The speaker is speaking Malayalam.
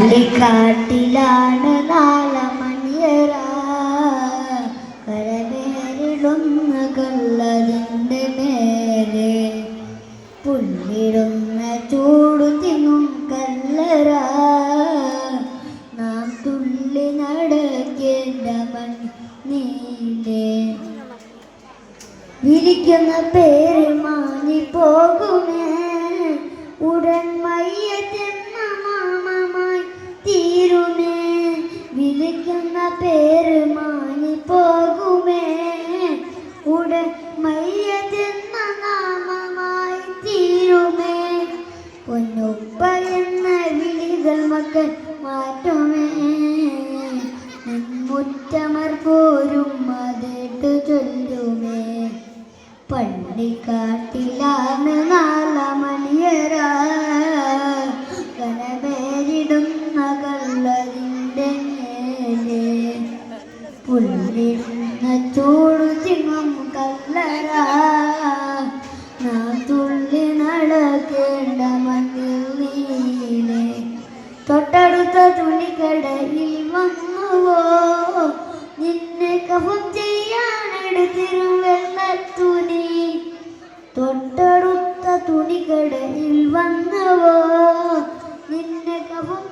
പള്ളിക്കാട്ടിലാണ് നാളമണിയറ കരവേറിടുന്ന കള്ളതിൻ്റെ മേലെ പുള്ളിടുന്ന ചൂടു തിങ്ങും കല്ലറ നാം തുള്ളി നടക്കേണ്ട മണ്ണീലെ വിളിക്കുന്ന പേര് മാഞ്ഞി പോകുമേ ഉടൻ മയ്യത്തെന്ന മാമമായി തീരുമേ വിളിക്കുന്ന പേര് മാഞ്ഞി പോകുമേ ഉടൻ മയ്യത്തെന്ന നാമമായി തീരുമേ പൊന്നുപ്പ എന്ന വിളികൾ മക്കൾ മാറ്റുമേ മുറ്റമർ പോരും അതേട്ടു ചൊല്ലുമേ പള്ളിക്കാട്ടിലാണ് നാളമണിയറ കനവേരിടുന്ന കള്ളതിൻ്റെ മേലെ പുള്ളിടുന്ന ചൂടു ചിങ്ങും കല്ലറ നാം തുള്ളി നടക്കേണ്ട മണ്ണിൽ നീലെ തൊട്ടടുത്ത തുണിക്കടയിൽ വന്നുവോ നിന്നെ കഫം ചെയ്യാനെടുത്തിരുവേ